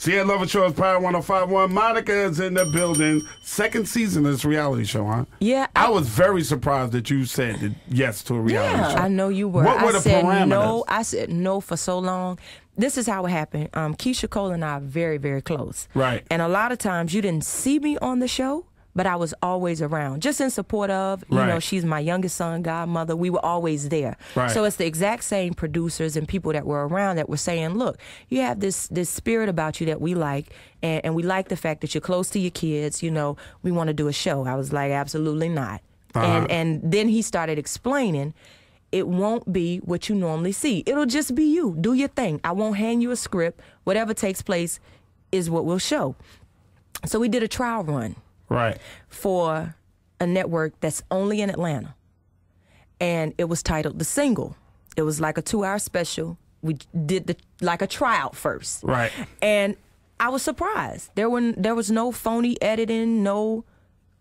Sierra Lover Show is Power 105.1. Monica is in the building. Second season of this reality show, huh? Yeah. I was very surprised that you said yes to a reality show. I know you were. What were the parameters? No. I said no for so long. This is how it happened. Keisha Cole and I are very, very close. Right. And a lot of times you didn't see me on the show, but I was always around, just in support of, you know, she's my youngest son, godmother. We were always there. Right. So it's the exact same producers and people that were around that were saying, look, you have this spirit about you that we like, and we like the fact that you're close to your kids. You know, we want to do a show. I was like, absolutely not. And then he started explaining, it won't be what you normally see. It'll just be you. Do your thing. I won't hand you a script. Whatever takes place is what we'll show. So we did a trial run. Right. For a network that's only in Atlanta. And it was titled The Single. It was like a 2-hour special. We did like a tryout first. Right. And I was surprised. There was no phony editing, no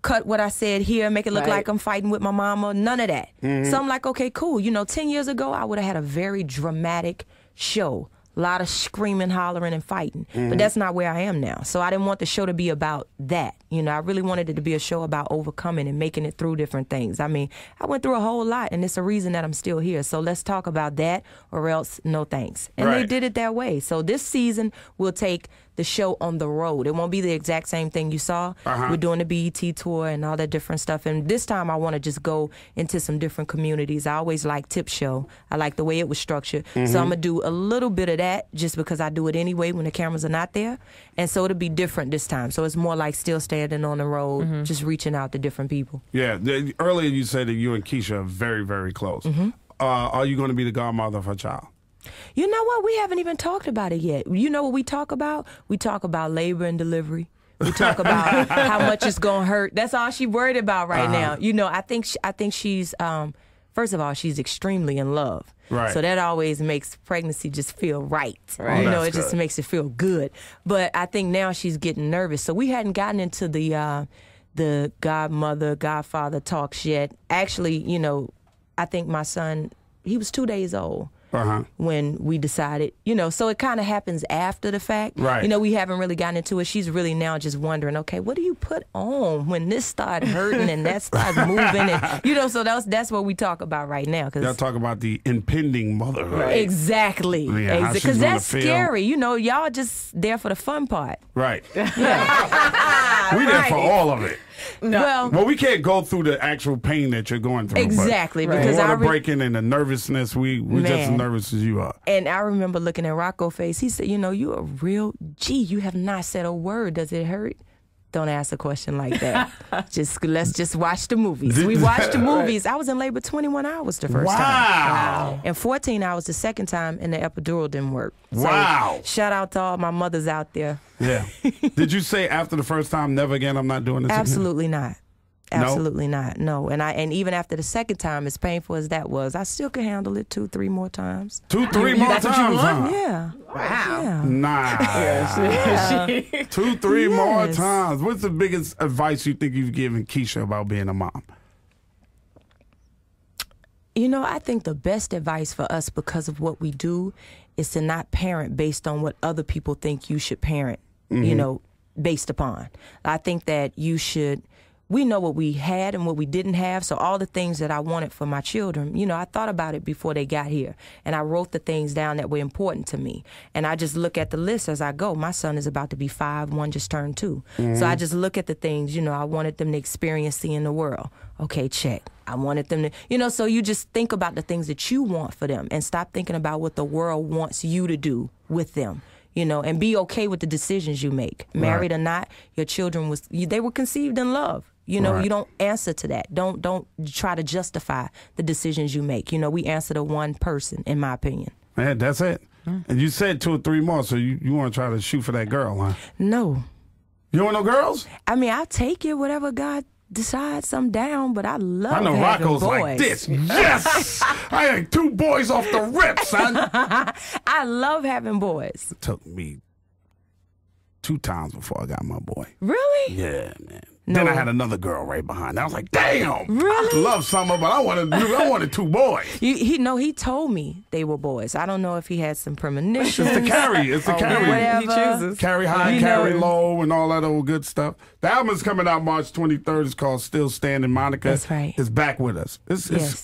cut what I said here, make it look like I'm fighting with my mama, none of that. So I'm like, okay, cool. You know, 10 years ago, I would have had a very dramatic show. A lot of screaming, hollering, and fighting. But that's not where I am now. So I didn't want the show to be about that. You know, I really wanted it to be a show about overcoming and making it through different things. I mean, I went through a whole lot, and it's a reason that I'm still here. So let's talk about that, or else no thanks. And they did it that way. So this season, we'll take the show on the road. It won't be the exact same thing you saw. We're doing the BET tour and all that different stuff. And this time I want to just go into some different communities. I always like Tip Show. I like the way it was structured. So I'm going to do a little bit of that just because I do it anyway when the cameras are not there. And so it'll be different this time. So it's more like still standing on the road, just reaching out to different people. Yeah. Earlier you said that you and Keisha are very, very close. Are you going to be the godmother of her child? You know what? We haven't even talked about it yet. You know what we talk about? We talk about labor and delivery. We talk about how much it's going to hurt. That's all she's worried about right now. You know, I think she's, first of all, she's extremely in love. Right. So that always makes pregnancy just feel right. Oh, you know, it just makes it feel good. But I think now she's getting nervous. So we hadn't gotten into the godmother, godfather talks yet. Actually, you know, I think my son, he was 2 days old. When we decided, you know, so it kind of happens after the fact. Right. You know, we haven't really gotten into it. She's really now just wondering, okay, what do you put on when this starts hurting and that starts moving? And, you know, so that's what we talk about right now. Y'all talk about the impending motherhood. Right. Exactly. Yeah, because that's scary. You know, y'all just there for the fun part. Right. Yeah. We there for all of it. No. Well, we can't go through the actual pain that you're going through. Exactly. Because the water breaking and the nervousness, we're just as nervous as you are. And I remember looking at Rocco's face. He said, you know, you're a real G. You have not said a word. Does it hurt? Don't ask a question like that. Let's just watch the movies. We watched the movies. I was in labor 21 hours the first time. Wow. And 14 hours the second time, and the epidural didn't work. Wow. So, shout out to all my mothers out there. Yeah. Did you say after the first time, never again, I'm not doing this Absolutely again? not. Absolutely not. No. And even after the second time, as painful as that was, I still could handle it 2-3 more times. 2-3 more times? Huh? Yeah. Wow. Yeah. Nah. 2-3 more times. What's the biggest advice you think you've given Keisha about being a mom? You know, I think the best advice for us because of what we do is to not parent based on what other people think you should parent, you know, based upon. I think that you should... We know what we had and what we didn't have, so all the things that I wanted for my children, you know, I thought about it before they got here, and I wrote the things down that were important to me, and I just look at the list as I go. My son is about to be 5, one just turned 2. So I just look at the things, you know, I wanted them to experience seeing the world. Okay, check. I wanted them to, you know, so you just think about the things that you want for them and stop thinking about what the world wants you to do with them. You know, and be okay with the decisions you make. Married or not, your children they were conceived in love. You know, you don't answer to that. Don't try to justify the decisions you make. You know, we answer to one person, in my opinion. Man, that's it. And you said 2 or 3 more, so you want to try to shoot for that girl, huh? No. You don't want no girls? I mean, I'll take it, whatever God decides, I'm down, but I love I know having Rocco's boys. like this. Yes! I had 2 boys off the rip, son. I love having boys. It took me 2 times before I got my boy. Really? Yeah, man. Then I had another girl right behind. I was like, damn. Really? I love Summer, but I wanted 2 boys. He told me they were boys. I don't know if he had some premonitions. It's the carry. It's the carry. Whatever. He chooses. Carry high, carry low, and all that old good stuff. The album's coming out March 23rd. It's called Still Standing. Monica That's right. is back with us.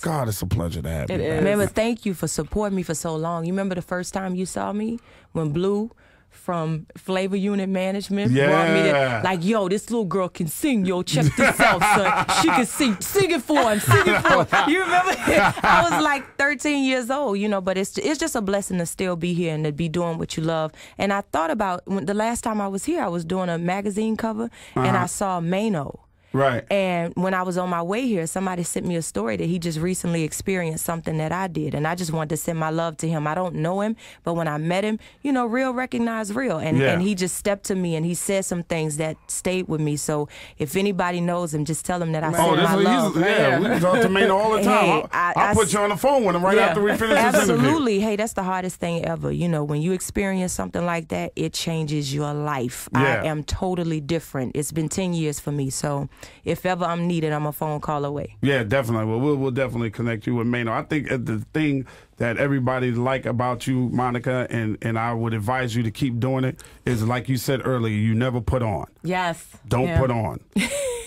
God, it's a pleasure to have you. It is. Remember, thank you for supporting me for so long. You remember the first time you saw me when Blue from Flavor Unit Management brought me to, like, yo, this little girl can sing, yo, check this out, son. She can sing. Sing it for him. Sing it for him. You remember? I was like 13 years old, you know, but it's just a blessing to still be here and to be doing what you love. And I thought about the last time I was here, I was doing a magazine cover, and I saw Mano. Right. And when I was on my way here, somebody sent me a story that he just recently experienced something that I did. And I just wanted to send my love to him. I don't know him, but when I met him, you know, real recognized real. And he just stepped to me and he said some things that stayed with me. So if anybody knows him, just tell him that I sent my love. We can talk to Mano all the time. Hey, I'll put you on the phone with him right after we finish this interview. Absolutely. Hey, that's the hardest thing ever. You know, when you experience something like that, it changes your life. I am totally different. It's been 10 years for me. So if ever I'm needed, I'm a phone call away. Yeah, definitely. Well, we'll definitely connect you with Mano. I think the thing that everybody like about you, Monica, and I would advise you to keep doing it, is like you said earlier, you never put on. Yes. Don't put on.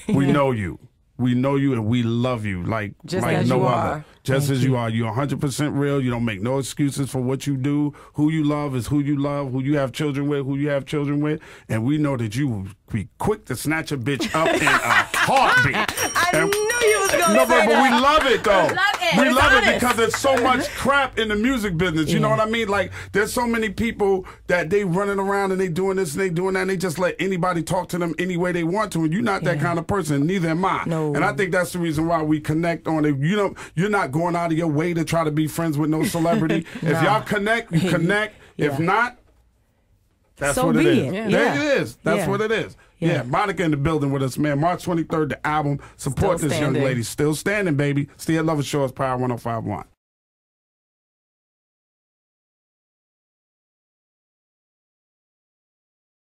We know you. We know you and we love you like no other. Just as you are. You're 100% real. You don't make no excuses for what you do. Who you love is who you love, who you have children with, who you have children with. And we know that you will be quick to snatch a bitch up in a heartbeat. I knew you was going to say but we love it, though. We love it because there's so much crap in the music business. You know what I mean? Like, there's so many people that they running around and they doing this and they doing that, and they just let anybody talk to them any way they want to. And you're not that kind of person. Neither am I. No. And I think that's the reason why we connect on it. You know, you're not going out of your way to try to be friends with no celebrity. If y'all connect, you connect. If not, that's so what it is. Yeah. There it is. That's what it is. Yeah. Monica in the building with us, man. March 23rd, the album. Support this young lady. Still standing, baby. Still Love Shores, Power 105.1.